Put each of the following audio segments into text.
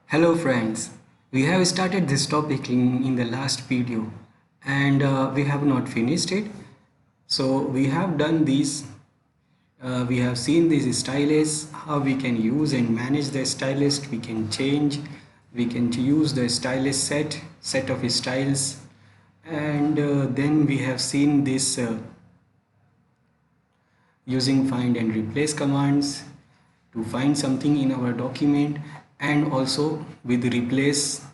Hello friends, we have started this topic in the last video and we have not finished it. So we have done these, we have seen these stylists, how we can use and manage the stylist, we can change, we can use the stylist set of styles, and then we have seen this using find and replace commands to find something in our document, and also with replace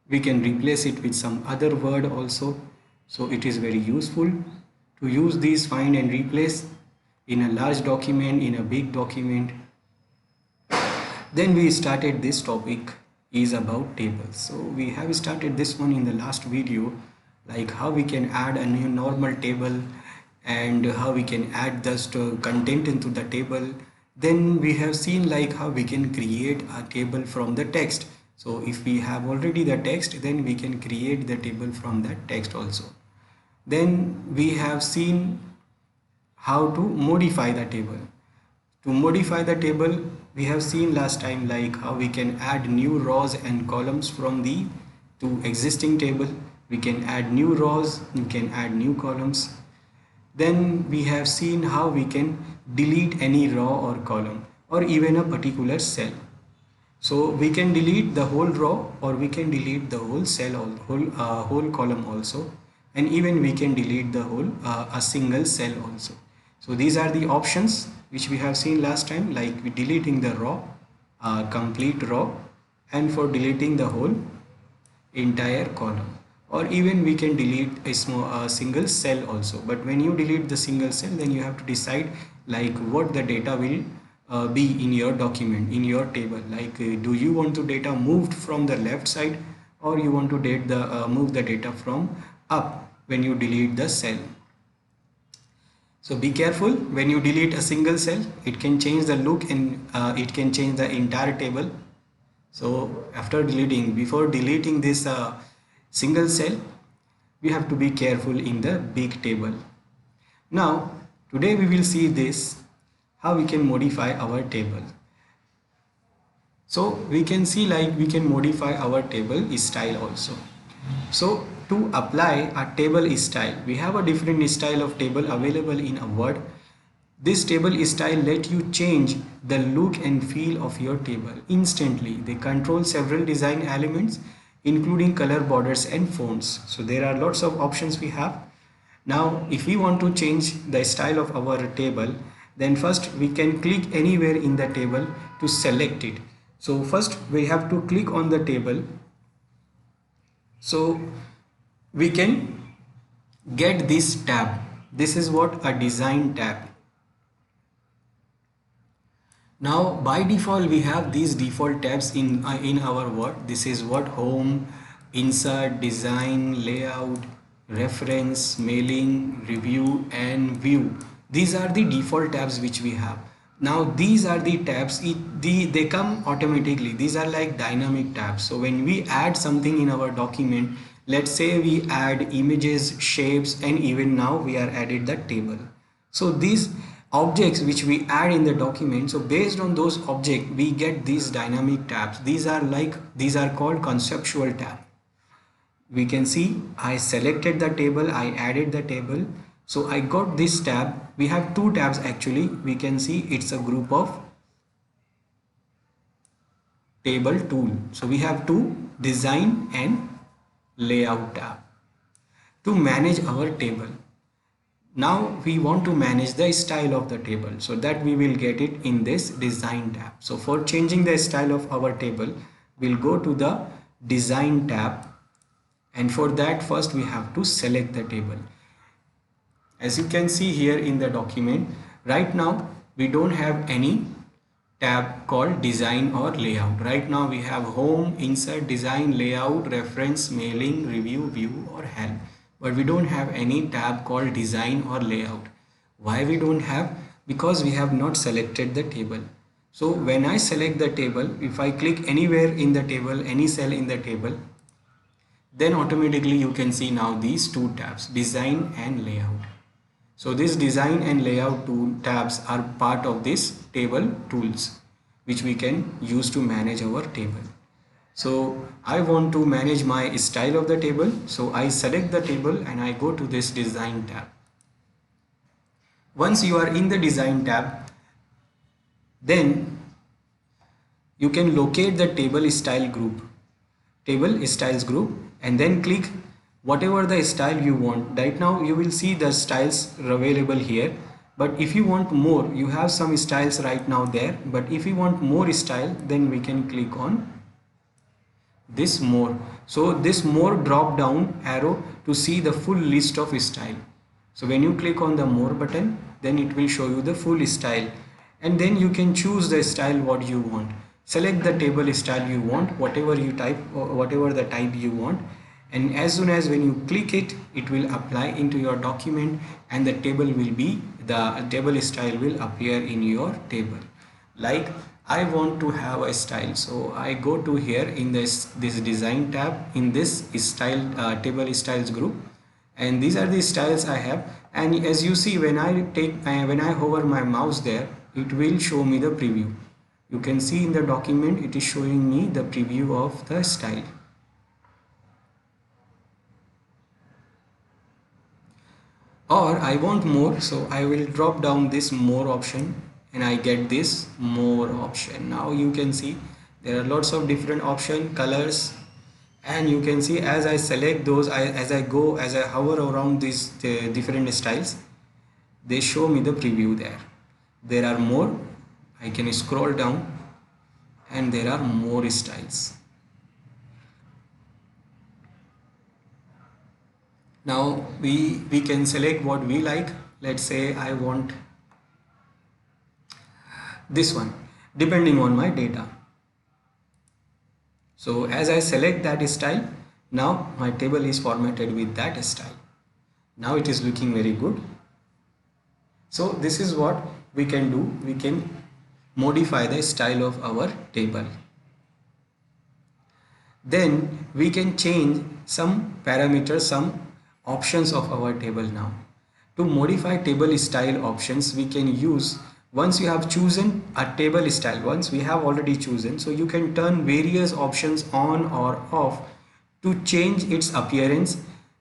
we can replace it with some other word also. So it is very useful to use these find and replace in a large document, in a big document. Then we started this topic is about tables. So we have started this one in the last video, like how we can add a new normal table and how we can add just content into the table. Then we have seen like how we can create a table from the text. So if we have already the text, then we can create the table from that text also. Then we have seen how to modify the table. To modify the table, we have seen last time like how we can add new rows and columns from the to existing table. We can add new rows, we can add new columns. Then we have seen how we can delete any row or column or even a particular cell. So we can delete the whole row or we can delete the whole cell or whole column also, and even we can delete the whole a single cell also. So these are the options which we have seen last time, like we deleting the row, complete row, and for deleting the whole entire column, or even we can delete a single cell also. But when you delete the single cell, then you have to decide like what the data will be in your document, in your table. Like do you want the data moved from the left side, or you want to move the data from up when you delete the cell. So be careful when you delete a single cell, it can change the look and it can change the entire table. So after deleting, before deleting this single cell, we have to be careful in the big table. Now today we will see this how we can modify our table. So we can see like we can modify our table style also. So to apply a table style, we have a different style of table available in a Word. This table style let you change the look and feel of your table instantly. They control several design elements including color, borders and fonts. So there are lots of options we have. Now if we want to change the style of our table, then first we can click anywhere in the table to select it. So first we have to click on the table. So we can get this tab. This is what a design tab. Now by default we have these default tabs in our Word. This is what home, insert, design, layout, reference, mailing, review and view. These are the default tabs which we have. Now these are the tabs, they come automatically. These are like dynamic tabs. So when we add something in our document, let's say we add images, shapes, and even now we are added the table. So these objects which we add in the document, so based on those objects we get these dynamic tabs. These are called conceptual tab. We can see I selected the table, I added the table, so I got this tab. We have two tabs actually. We can see it's a group of table tool. So we have two, design and layout tab to manage our table. Now we want to manage the style of the table, so that we will get it in this design tab. So for changing the style of our table, we'll go to the design tab, and for that first we have to select the table. As you can see here in the document, right now we don't have any tab called design or layout. Right now we have home, insert, design, layout, reference, mailing, review, view or help, but we don't have any tab called design or layout. Why we don't have? Because we have not selected the table. So when I select the table, if I click anywhere in the table, any cell in the table, then automatically you can see now these two tabs, design and layout. So this design and layout tabs are part of this table tools. which we can use to manage our table. So I want to manage my style of the table. So I select the table and I go to this design tab. Once you are in the design tab, then you can locate the table styles group, and then click whatever the style you want. Right now you will see the styles available here, but if you want more, you have some styles right now there, but if you want more style, then we can click on this more. So this more drop down arrow to see the full list of style. So when you click on the more button, then it will show you the full style, and then you can choose the style what you want. Select the table style you want, whatever you type or whatever the type you want, and as soon as when you click it, it will apply into your document, and the table style will appear in your table. Like I want to have a style, so I go to here in this design tab, in this style table styles group, and these are the styles I have. And as you see, when I hover my mouse there, it will show me the preview. You can see in the document it is showing me the preview of the style. Or I want more, so I will drop down this more option and I get this more option. Now you can see there are lots of different option colors, and you can see as I select those, as I hover around these different styles, they show me the preview there. There are more. I can scroll down and there are more styles. Now we can select what we like. Let's say I want this one depending on my data. So as I select that style, now my table is formatted with that style. Now it is looking very good. So this is what we can do. We can modify the style of our table. Then we can change some parameters, some options of our table now. To modify table style options, we can use, once you have chosen a table style, once we have already chosen, so you can turn various options on or off to change its appearance.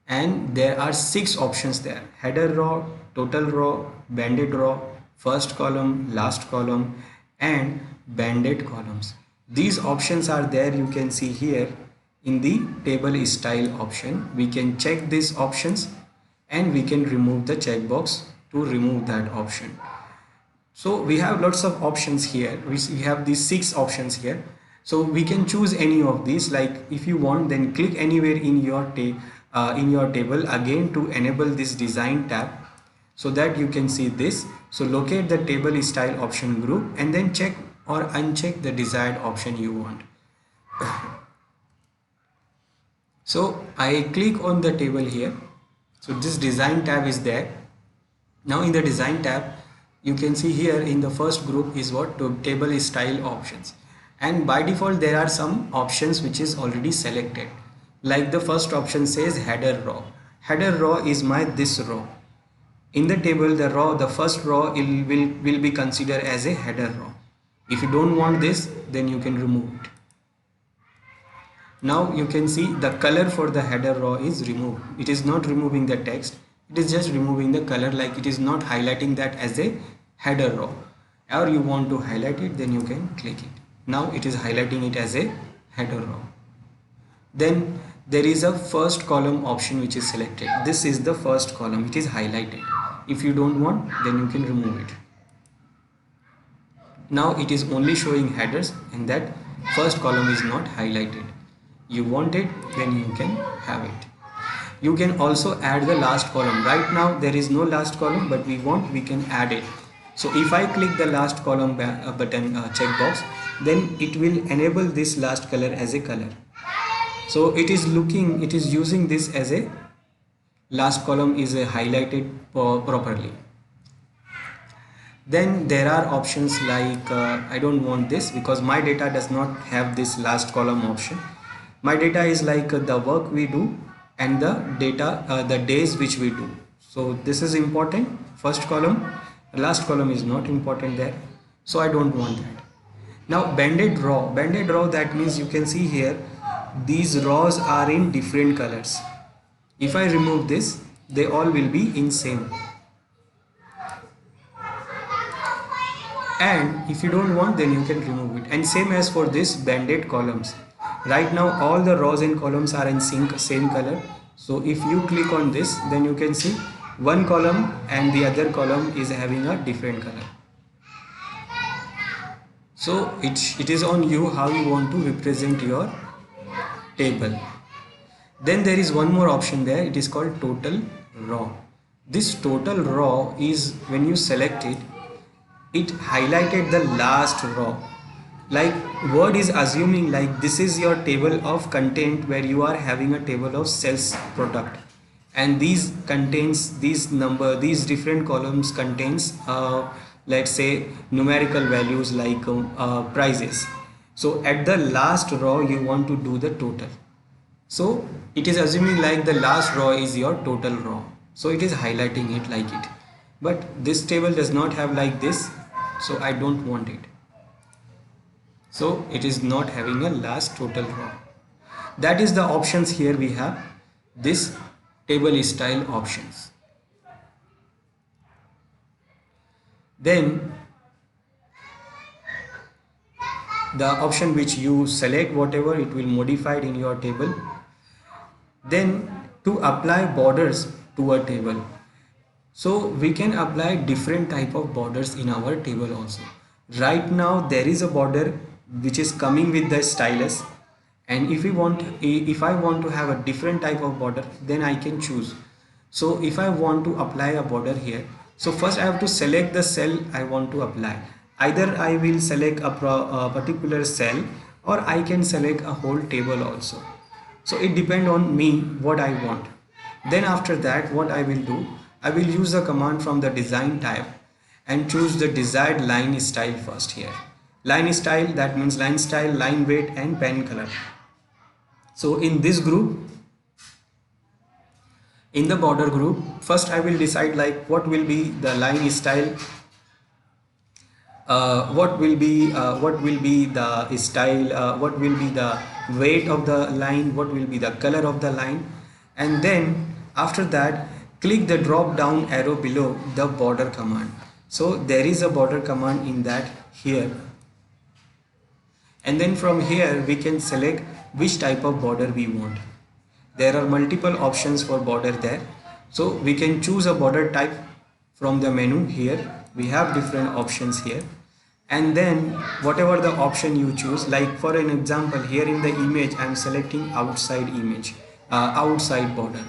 And there are 6 options there: header row, total row, banded row, first column, last column, and banded columns. These options are there, you can see here in the table style option. We can check these options and we can remove the checkbox to remove that option. So we have lots of options here. We have these 6 options here, so we can choose any of these. Like if you want, then click anywhere in your table again to enable this design tab, so that you can see this. So locate the table style option group and then check or uncheck the desired option you want. So I click on the table here. So this design tab is there. Now in the design tab, you can see here in the first group is what? Table style options. And by default there are some options which is already selected. Like the first option says header row. Header row is this row. In the table, the first row will be considered as a header row. If you don't want this, then you can remove it. Now you can see the color for the header row is removed. It is not removing the text, it is just removing the color, like it is not highlighting that as a header row. Or you want to highlight it, then you can click it. Now it is highlighting it as a header row. Then there is a first column option which is selected. This is the first column, it is highlighted. If you don't want, then you can remove it. Now it is only showing headers and that first column is not highlighted. You want it, then you can have it. You can also add the last column. Right now there is no last column, but we can add it. So if I click the last column button checkbox, then it will enable this last color as a color. So it is using this as a last column is highlighted properly. Then there are options like I don't want this because my data does not have this last column option. My data is like the work we do and the data, the days which we do. So this is important, first column. Last column is not important there, so I don't want that. Now banded row, that means you can see here these rows are in different colors. If I remove this, they all will be in same. And if you don't want, then you can remove it. And same as for this banded columns. Right now all the rows and columns are in same color. So if you click on this, then you can see one column and the other column is having a different color. So it is on you how you want to represent your table. Then there is one more option there, it is called total row. This total row is when you select it, it highlighted the last row. Like Word is assuming like this is your table of content where you are having a table of sales product, and these contains these different columns contains let's say numerical values like prices. So at the last row you want to do the total. So it is assuming like the last row is your total row, so it is highlighting it like it. But this table does not have like this, so I don't want it. So it is not having a last total row. That is the options. Here we have this table style options. Then the option which you select, whatever, it will modify it in your table. Then to apply borders to a table, so we can apply different type of borders in our table also. Right now there is a border which is coming with the stylus, and if I want to have a different type of border, then I can choose. So if I want to apply a border here, so first I have to select the cell I want to apply. Either I will select a particular cell, or I can select a whole table also. So it depends on me what I want. Then after that what I will do, I will use the command from the design tab and choose the desired line style first here. Line style, that means line style, line weight and pen color. So in this group, in the border group, first I will decide like what will be the line style, what will be the style, what will be the weight of the line, what will be the color of the line. And then after that click the drop down arrow below the border command. So there is a border command in that here, and then from here we can select which type of border we want. There are multiple options for border there, so we can choose a border type from the menu. Here we have different options here, and then whatever the option you choose, like for an example here in the image I am selecting outside image, outside border.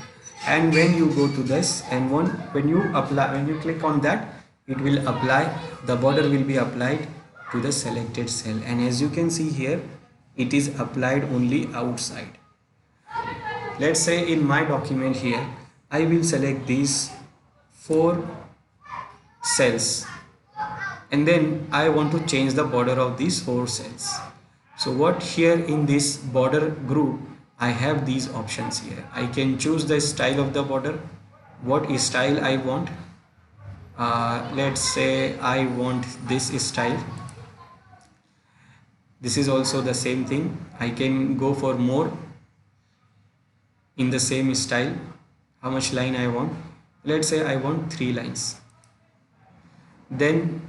And when you go to this and when you click on that, it will apply, the border will be applied to the selected cell. And as you can see here, it is applied only outside. Let's say in my document here I will select these 4 cells, and then I want to change the border of these 4 cells. So what here in this border group, I have these options here. I can choose the style of the border, what style I want. Let's say I want this style. This is also the same thing. I can go for more in the same style. How much line I want? Let's say I want 3 lines. Then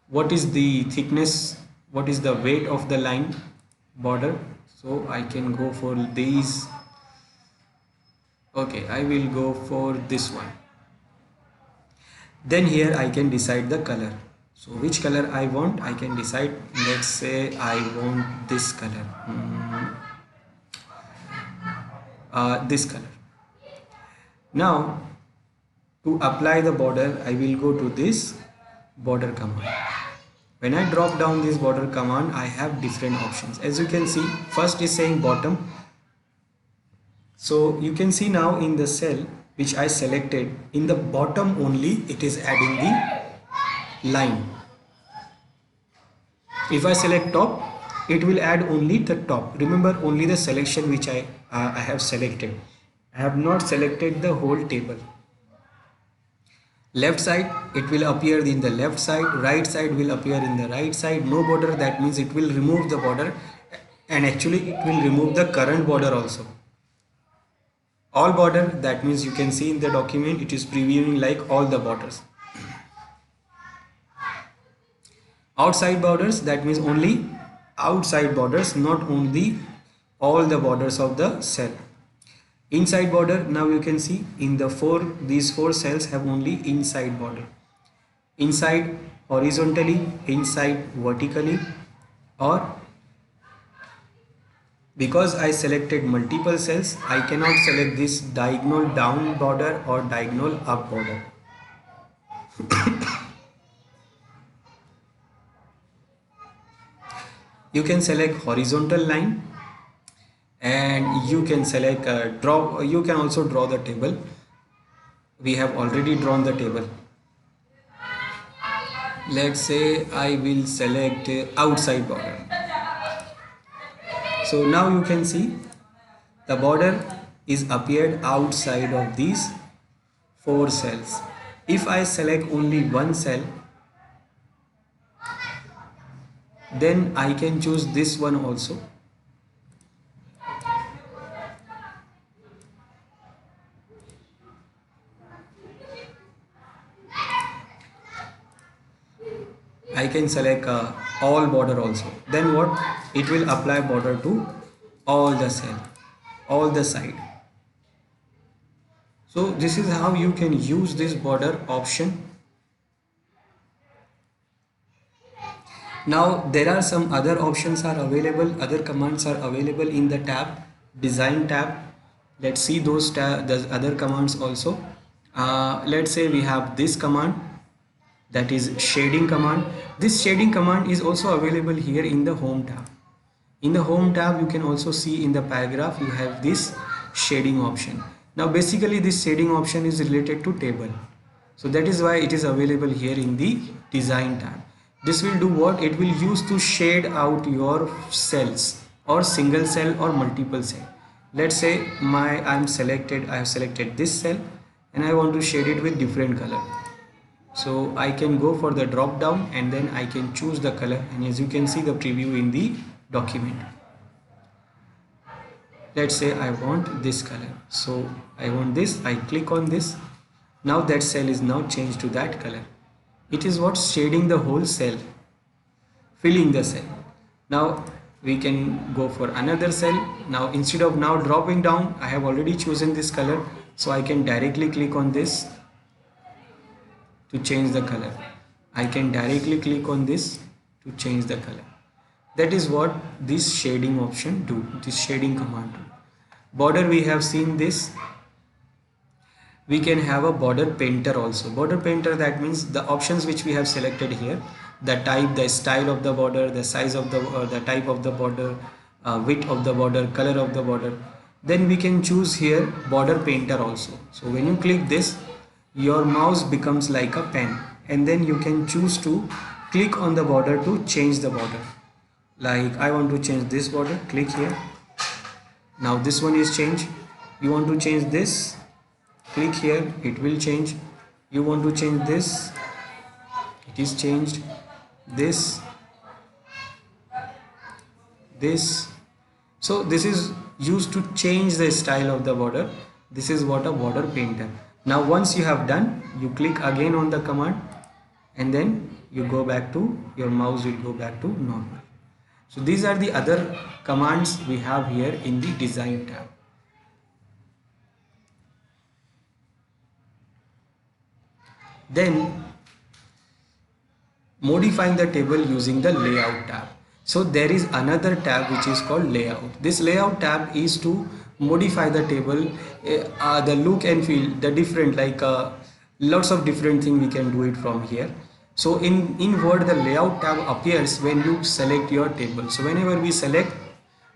what is the thickness, what is the weight of the line border? So I can go for these. Okay, I will go for this one. Then here I can decide the color. So which color I want, I can decide. Let's say I want this color, this color. Now to apply the border, I will go to this border command. When I drop down this border command, I have different options. As you can see, first is saying bottom. So you can see now in the cell which I selected, in the bottom only it is adding the line. If I select top, it will add only the top. Remember, only the selection which I have selected. I have not selected the whole table. Left side, it will appear in the left side. Right side will appear in the right side. No border, that means it will remove the border, and actually it will remove the current border also. All border, that means you can see in the document it is previewing like all the borders. Outside borders, that means only outside borders, not only all the borders of the cell. Inside border, now you can see in the these four cells have only inside border. Inside horizontally, inside vertically, or because I selected multiple cells, I cannot select this diagonal down border or diagonal up border. You can select horizontal line, and you can select draw. You can also draw the table. We have already drawn the table. Let's say I will select outside border. So now you can see the border is appeared outside of these four cells. If I select only one cell, then I can choose this one also. I can select all border also. Then what? It will apply border to all the cell, all the side. So this is how you can use this border option. Now there are some other options are available, other commands are available in the tab, design tab. Let's see those the other commands also. Let's say we have this command, that is shading command. This shading command is also available here in the home tab. In the home tab, you can also see in the paragraph you have this shading option. Now basically this shading option is related to table, so that is why it is available here in the design tab. This will do what? It will use to shade out your cells, or single cell or multiple cell. Let's say I have selected this cell and I want to shade it with different color. So I can go for the drop down and then I can choose the color, and as you can see the preview in the document. Let's say I want this color, so I want this, I click on this. Now that cell is now changed to that color. It is what? Shading the whole cell, filling the cell. Now we can go for another cell. Now instead of now dropping down, I have already chosen this color, so I can directly click on this to change the color. I can directly click on this to change the color. That is what this shading option do, this shading command do. Border, we have seen this. We can have a border painter also. Border painter, that means the options which we have selected here, the type, the style of the border, the size of the type of the border, width of the border, color of the border. Then we can choose here border painter also. So when you click this, your mouse becomes like a pen, and then you can choose to click on the border to change the border. Like I want to change this border, click here. Now this one is changed. You want to change this, click here, it will change. You want to change this, it is changed. This. So this is used to change the style of the border. This is what a border painter. Now once you have done, you click again on the command, and then you go back to, your mouse will go back to normal. So these are the other commands we have here in the design tab. Then modifying the table using the layout tab. So there is another tab which is called layout. This layout tab is to modify the table, the look and feel, the different, like lots of different things we can do it from here. So in Word, the layout tab appears when you select your table. So whenever we select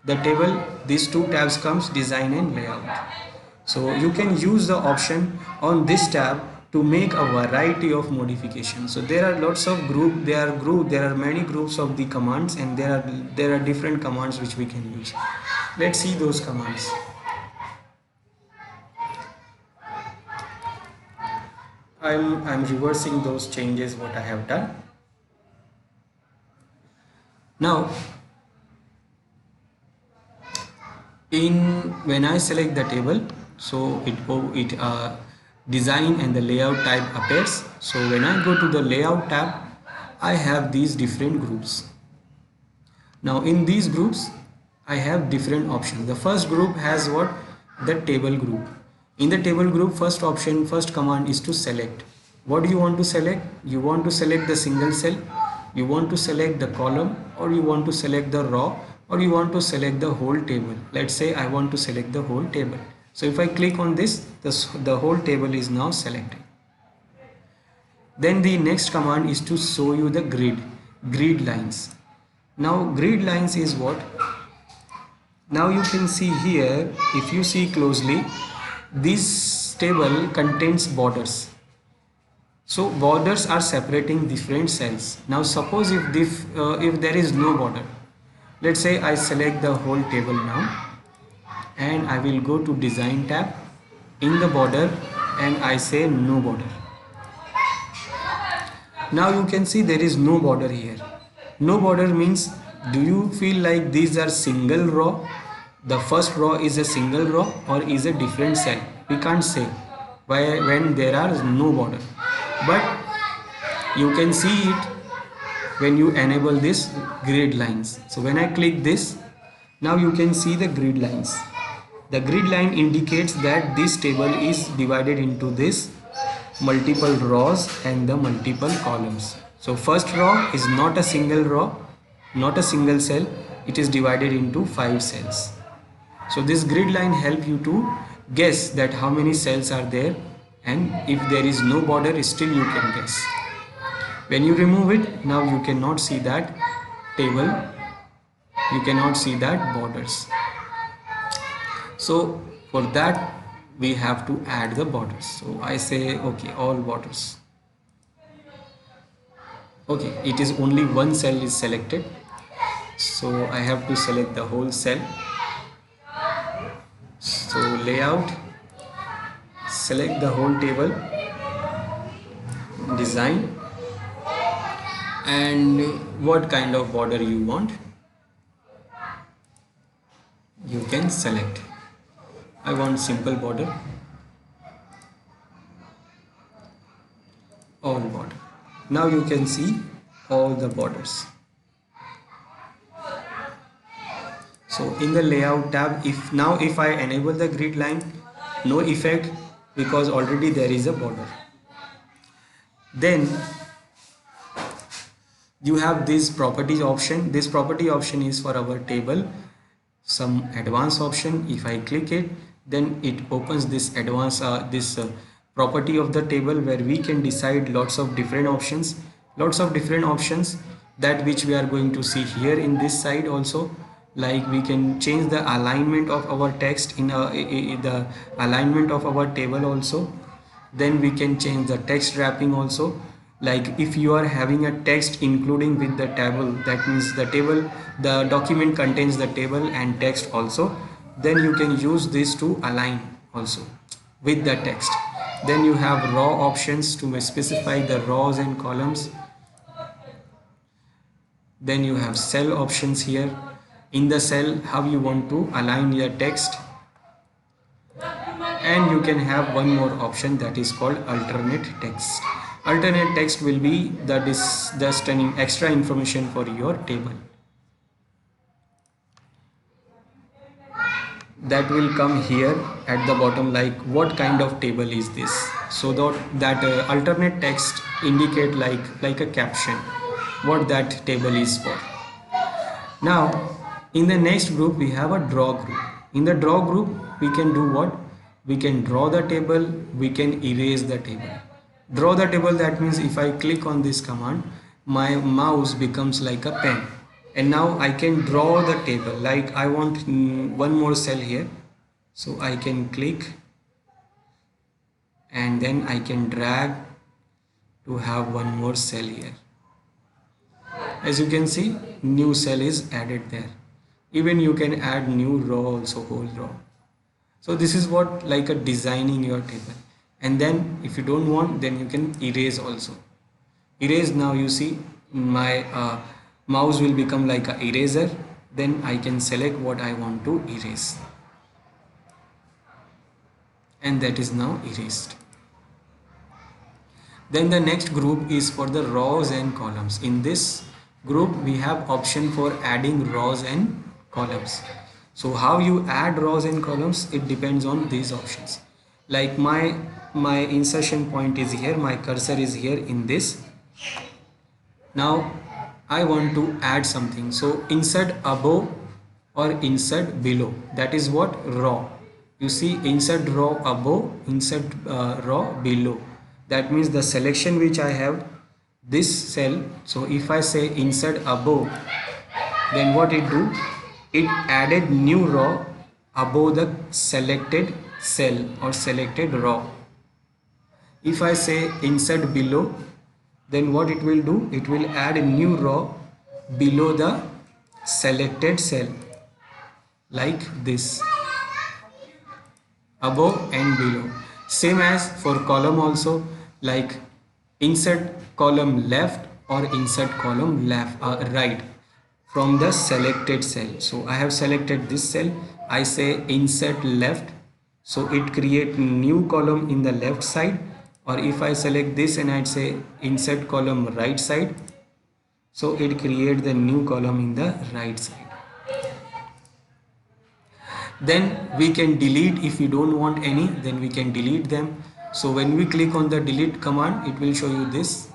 the table, these two tabs comes, design and layout. So you can use the option on this tab to make a variety of modifications. So there are lots of there are many groups of the commands, and there are different commands which we can use. Let's see those commands. I'm reversing those changes what I have done. Now when I select the table, so it design and the layout type appears. So when I go to the layout tab, I have these different groups. Now in these groups I have different options. The first group has what? The table group. In the table group, first command is to select. What do you want to select? You want to select the single cell, you want to select the column, or you want to select the row, or you want to select the whole table. Let's say I want to select the whole table. So if I click on this, the whole table is now selected. Then the next command is to show you the grid lines. Now grid lines is what? Now you can see here, if you see closely, this table contains borders. So borders are separating different cells. Now suppose if there is no border, let's say I select the whole table now, and I will go to design tab, in the border, and I say no border. Now you can see there is no border here. No border means, do you feel like these are single row? The first row is a single row or is a different cell? We can't say when there are no border. But you can see it when you enable this grid lines. So when I click this, now you can see the grid lines. The grid line indicates that this table is divided into this multiple rows and the multiple columns. So first row is not a single row, not a single cell, it is divided into 5 cells. So this grid line help you to guess that how many cells are there, and if there is no border, still you can guess. When you remove it, now you cannot see that table, you cannot see that borders. So for that we have to add the borders. So I say okay, all borders. Okay, it is only one cell is selected, so I have to select the whole cell. So layout, select the whole table, design, and what kind of border you want, you can select. I want simple border, all border. Now you can see all the borders. So in the layout tab, if I enable the grid line, no effect because already there is a border. Then you have this properties option. This property option is for our table, some advanced option. If I click it, then it opens this advanced property of the table, where we can decide lots of different options that which we are going to see here in this side also. Like we can change the alignment of our text in the alignment of our table also. Then we can change the text wrapping also. Like if you are having a text including with the table, that means the document contains the table and text also, then you can use this to align also with the text. Then you have raw options to specify the rows and columns. Then you have cell options here. In the cell, how you want to align your text. And you can have one more option that is called alternate text. Alternate text will be just an extra information for your table. That will come here at the bottom, like what kind of table is this. So that alternate text indicate like a caption what that table is for. Now in the next group we have a draw group. In the draw group we can do what? We can draw the table, we can erase the table. Draw the table, that means if I click on this command, my mouse becomes like a pen, and now I can draw the table. Like I want one more cell here, so I can click and then I can drag to have one more cell here. As you can see, new cell is added there. Even you can add new row also, whole row. So this is what like a designing your table. And then if you don't want, then you can erase also. Erase, now you see my mouse will become like a eraser. Then I can select what I want to erase, and that is now erased. Then the next group is for the rows and columns. In this group we have option for adding rows and columns. So how you add rows and columns, it depends on these options. Like my insertion point is here, my cursor is here in this. Now I want to add something, so insert above or insert below, that is what row. You see, insert row above, insert row below. That means the selection which I have, this cell. So if I say insert above, then what it do, it added new row above the selected cell or selected row. If I say insert below, then what it will do, it will add a new row below the selected cell, like this, above and below. Same as for column also, like insert column left or insert column left right from the selected cell. So I have selected this cell, I say insert left, so it create new column in the left side. Or if I select this and I'd say insert column right side, so it create the new column in the right side. Then we can delete, if we don't want any, then we can delete them. So when we click on the delete command, it will show you this.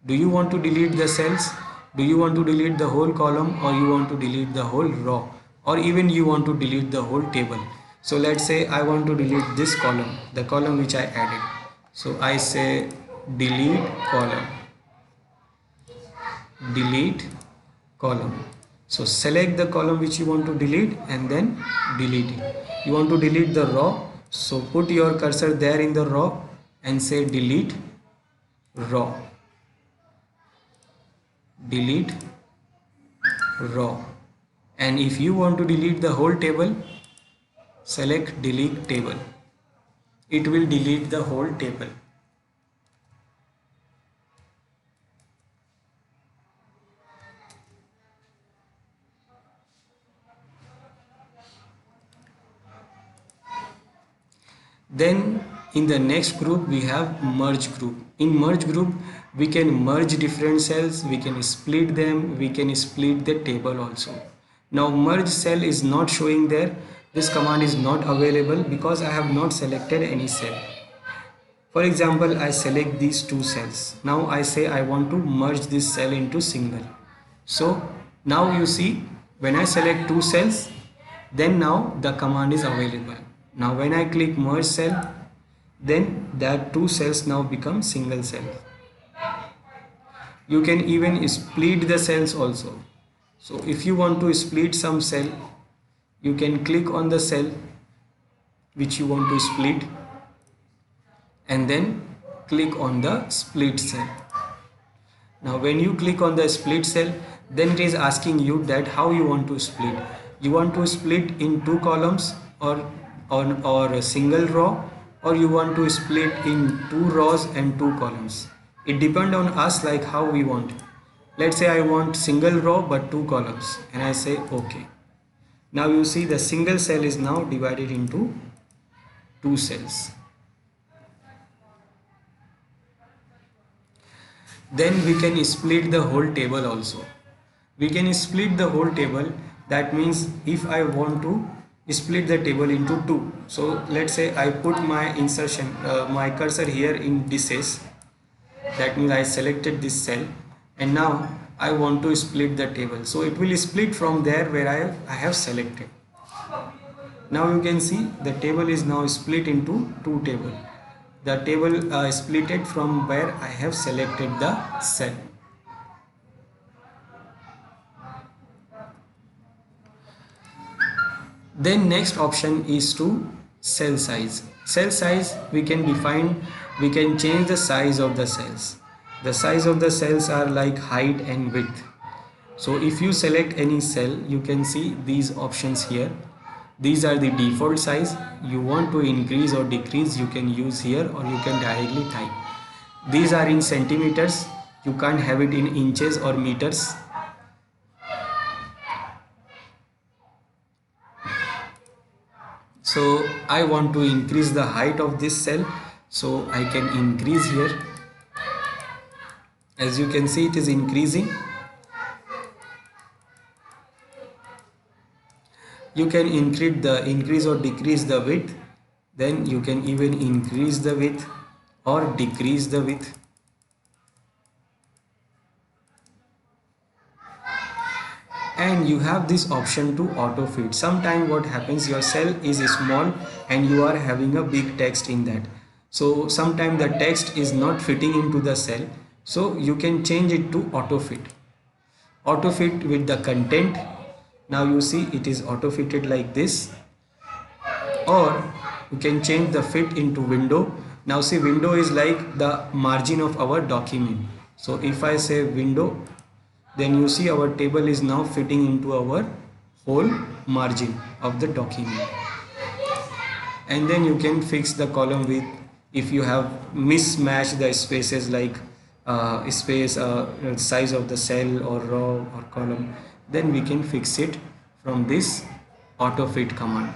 Do you want to delete the cells? Do you want to delete the whole column, or you want to delete the whole row, or even you want to delete the whole table? So let's say I want to delete this column, the column which I added. So I say delete column, delete column. So select the column which you want to delete and then delete it. You want to delete the row, so put your cursor there in the row and say delete row, delete row. And if you want to delete the whole table, select delete table. It will delete the whole table. Then in the next group we have merge group. In merge group we can merge different cells, we can split them, we can split the table also. Now merge cell is not showing there, this command is not available because I have not selected any cell. For example, I select these two cells. Now I say I want to merge this cell into single. So now you see, when I select two cells, then now the command is available. Now when I click merge cell, then that two cells now become single cell. You can even split the cells also. So if you want to split some cell, you can click on the cell which you want to split and then click on the split cell. Now when you click on the split cell, then it is asking you that how you want to split. You want to split in two columns or a single row, or you want to split in two rows and two columns. It depends on us, like how we want. Let's say I want single row but two columns, and I say OK. Now you see the single cell is now divided into two cells. Then we can split the whole table also. We can split the whole table. That means if I want to split the table into two, so let's say I put my insertion, my cursor here in indices. That means I selected this cell and now I want to split the table. So it will split from there where I have selected. Now you can see the table is now split into two tables. The table splitted from where I have selected the cell. Then next option is to cell size. Cell size we can define, we can change the size of the cells. The size of the cells are like height and width. So if you select any cell, you can see these options here. These are the default size. You want to increase or decrease, you can use here, or you can directly type. These are in centimeters. You can't have it in inches or meters. So I want to increase the height of this cell, so I can increase here. As you can see, it is increasing. You can increase or decrease the width. Then you can even increase the width or decrease the width. And you have this option to auto fit. Sometimes what happens, your cell is small and you are having a big text in that. So sometimes the text is not fitting into the cell. So you can change it to auto fit. Auto fit with the content. Now you see it is auto fitted like this. Or you can change the fit into window. Now see, window is like the margin of our document. So if I say window, then you see our table is now fitting into our whole margin of the document. And then you can fix the column width if you have mismatched the spaces, like size of the cell or row or column. Then we can fix it from this auto fit command.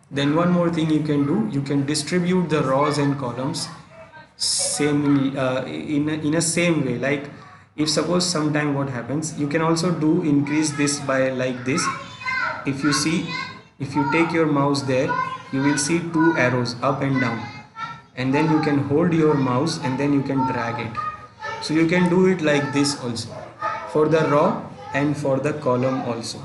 Then one more thing you can do, you can distribute the rows and columns in a same way. Like if suppose sometime what happens, you can also do increase this by like this. If you see, if you take your mouse there, you will see two arrows up and down, and then you can hold your mouse and then you can drag it. So you can do it like this also for the row and for the column also.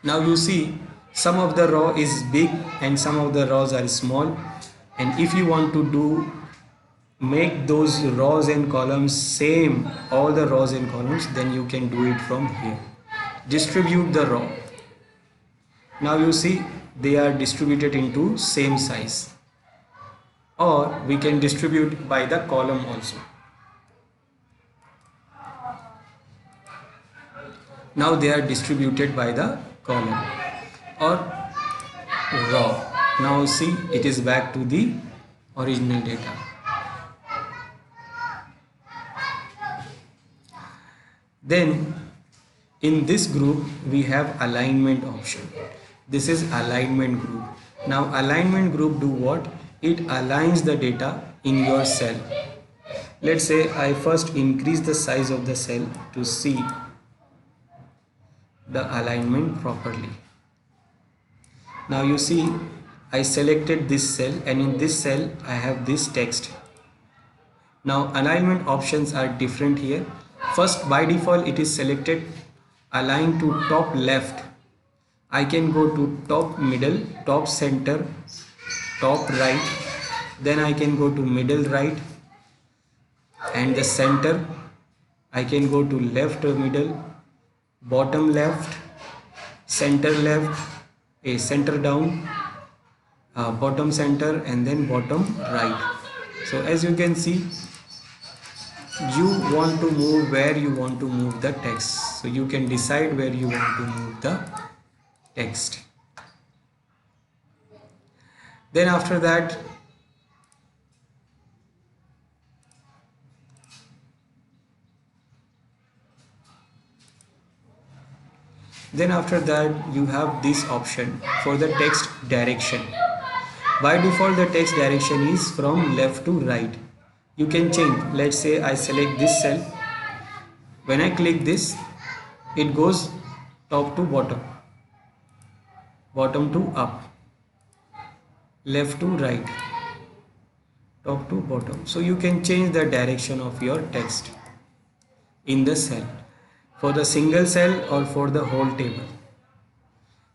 Now you see some of the row is big and some of the rows are small, and if you want to make those rows and columns same, all the rows and columns, then you can do it from here. Distribute the row. Now you see they are distributed into same size, or we can distribute by the column also. Now they are distributed by the column or row. Now see, it is back to the original data. Then in this group we have alignment option. This is alignment group. Now alignment group do what? It aligns the data in your cell. Let's say I first increase the size of the cell to see the alignment properly. Now you see I selected this cell, and in this cell I have this text. Now alignment options are different here. First, by default it is selected align to top left. I can go to top middle, top center, top right, then I can go to middle right, and the center I can go to left middle, bottom left, center left, a center down, bottom center, and then bottom right. So as you can see, you want to move where you want to move the text, so you can decide where you want to move the text. Then after that, you have this option for the text direction. By default the text direction is from left to right. You can change. Let's say I select this cell. When I click this, it goes top to bottom, bottom to up, left to right, top to bottom. So you can change the direction of your text in the cell for the single cell or for the whole table.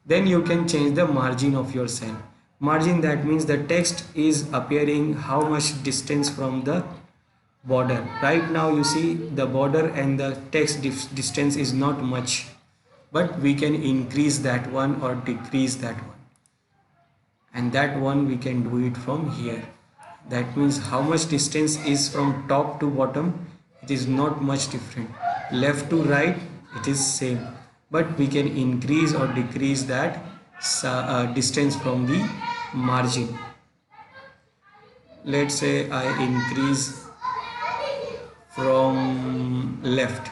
Then you can change the margin of your cell. Margin, that means the text is appearing how much distance from the border. Right now you see the border and the text distance is not much, but we can increase that one or decrease that one, and that one we can do it from here. That means how much distance is from top to bottom, it is not much different. Left to right, it is same. but we can increase or decrease that distance from the margin. Let's say I increase from left.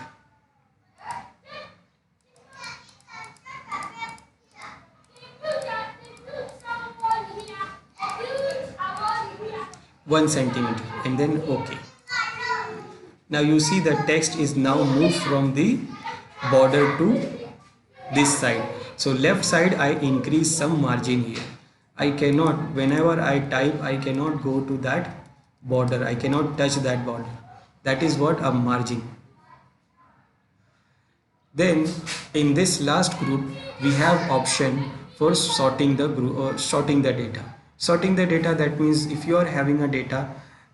One centimeter, and then OK. Now you see the text is now moved from the border to this side. So left side I increase some margin here. I cannot, whenever I type, I cannot go to that border. I cannot touch that border. That is what a margin. Then in this last group we have option for sorting the group or sorting the data. Sorting the data, that means if you are having a data,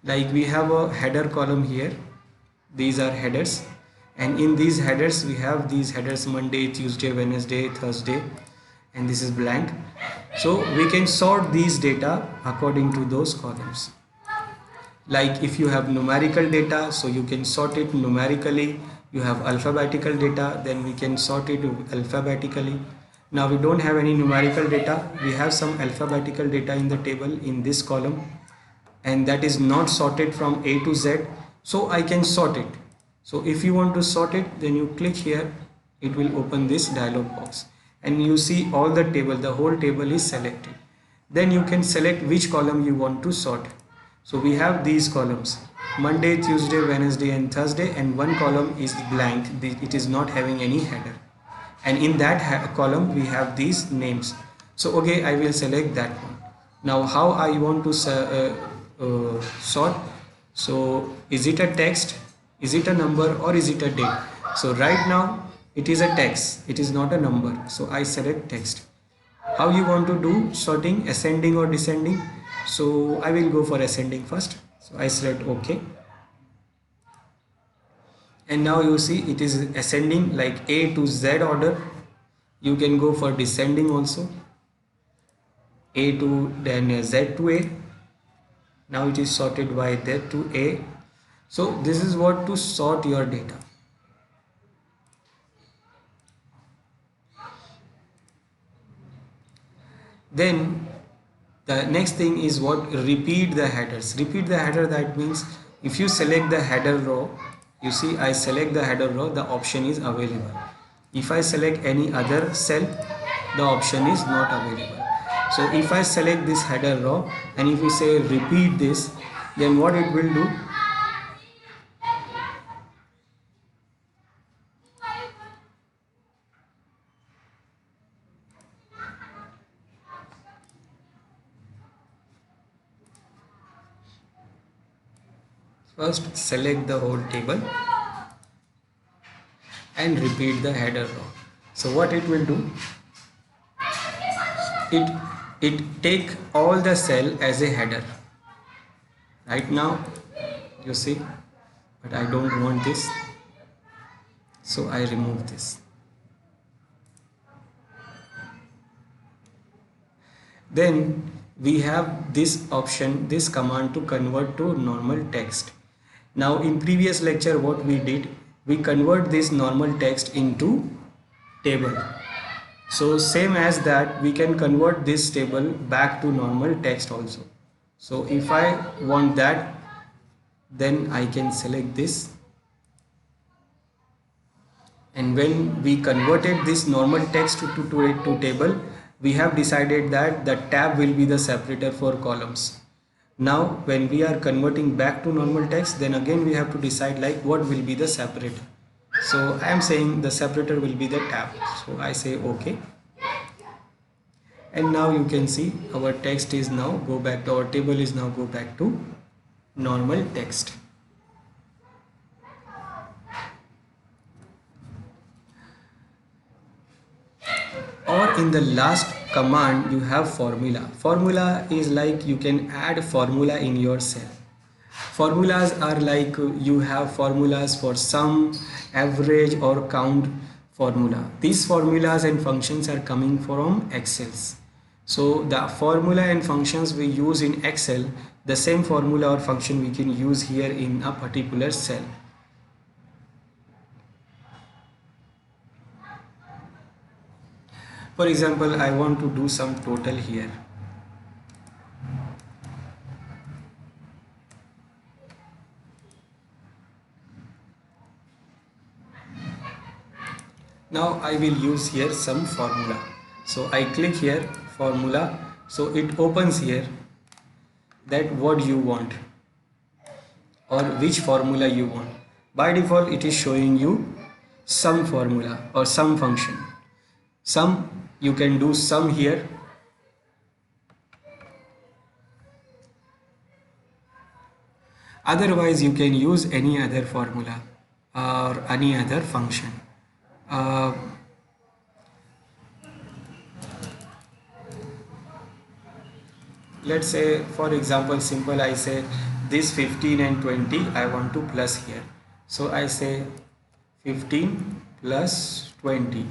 like we have a header column here, these are headers, and in these headers we have these headers Monday, Tuesday, Wednesday, Thursday, and this is blank. So we can sort these data according to those columns. Like if you have numerical data, so you can sort it numerically. You have alphabetical data, then we can sort it alphabetically. Now we don't have any numerical data, we have some alphabetical data in the table in this column, and that is not sorted from A to Z, so I can sort it. So if you want to sort it, then you click here, it will open this dialog box, and you see all the table, the whole table is selected. Then you can select which column you want to sort. So we have these columns, Monday, Tuesday, Wednesday and Thursday, and one column is blank, it is not having any header, and in that column we have these names. So okay, I will select that one. Now how I want to sort? So is it a text, is it a number, or is it a date? So right now it is a text, it is not a number, so I select text. How you want to do sorting, ascending or descending? So I will go for ascending first, so I select OK, and now you see it is ascending like A to Z order. You can go for descending also, A to then Z to A. Now it is sorted by Z to A. So this is what to sort your data. Then the next thing is what? Repeat the headers. Repeat the header, that means if you select the header row, you see I select the header row, the option is available. If I select any other cell, the option is not available. So if I select this header row and if we say repeat this, then what it will do? First select the whole table and repeat the header row. So what it will do? It take all the cell as a header. Right now you see, but I don't want this, so I remove this. Then we have this option, this command to convert to normal text. Now in previous lecture what we did, we convert this normal text into table. So same as that, we can convert this table back to normal text also. So if I want that, then I can select this, and when we converted this normal text to table, we have decided that the tab will be the separator for columns. Now when we are converting back to normal text, then again we have to decide like what will be the separator. So I am saying the separator will be the tab, so I say OK, and now you can see our text is now go back to our table is now go back to normal text. Or in the last command you have formula. Formula is like you can add formula in your cell. Formulas are like you have formulas for sum, average or count formula. These formulas and functions are coming from Excel. So the formula and functions we use in Excel, the same formula or function we can use here in a particular cell. For example, I want to do some total here. Now I will use here some formula. So I click here formula. So it opens here that what you want or which formula you want. By default it is showing you sum formula or sum function. Sum, you can do sum here. Otherwise you can use any other formula or any other function. Let's say for example simple, I say this 15 and 20 I want to plus here. So I say 15 plus 20.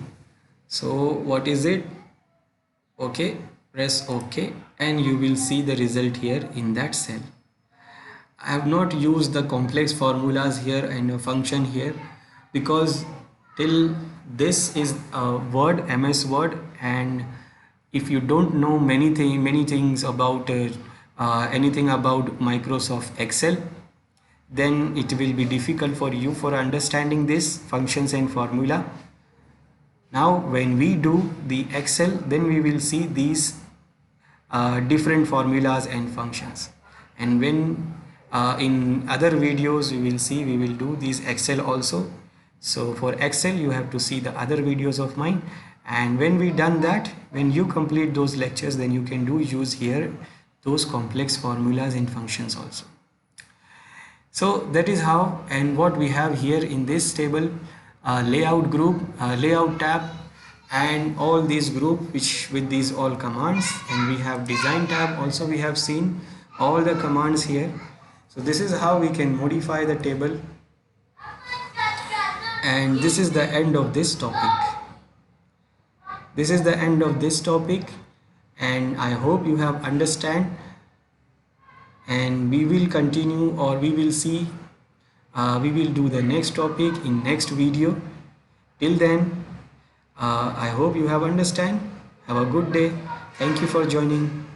So what is it? Okay, press OK and you will see the result here in that cell. I have not used the complex formulas here and a function here because till this is a Word, MS Word, and if you don't know many things about anything about Microsoft Excel, then it will be difficult for you for understanding this functions and formula. Now when we do the Excel, then we will see these different formulas and functions, and when in other videos we will see we will do these Excel also. So for Excel you have to see the other videos of mine, and when we done that, when you complete those lectures, then you can use here those complex formulas and functions also. So that is how and what we have here in this table. Layout group, layout tab, and all these group which with these all commands, and we have design tab also. We have seen all the commands here. So this is how we can modify the table, and this is the end of this topic. This is the end of this topic, and I hope you have understand, and we will continue, or we will see we will do the next topic in next video. Till then, I hope you have understand. Have a good day. Thank you for joining.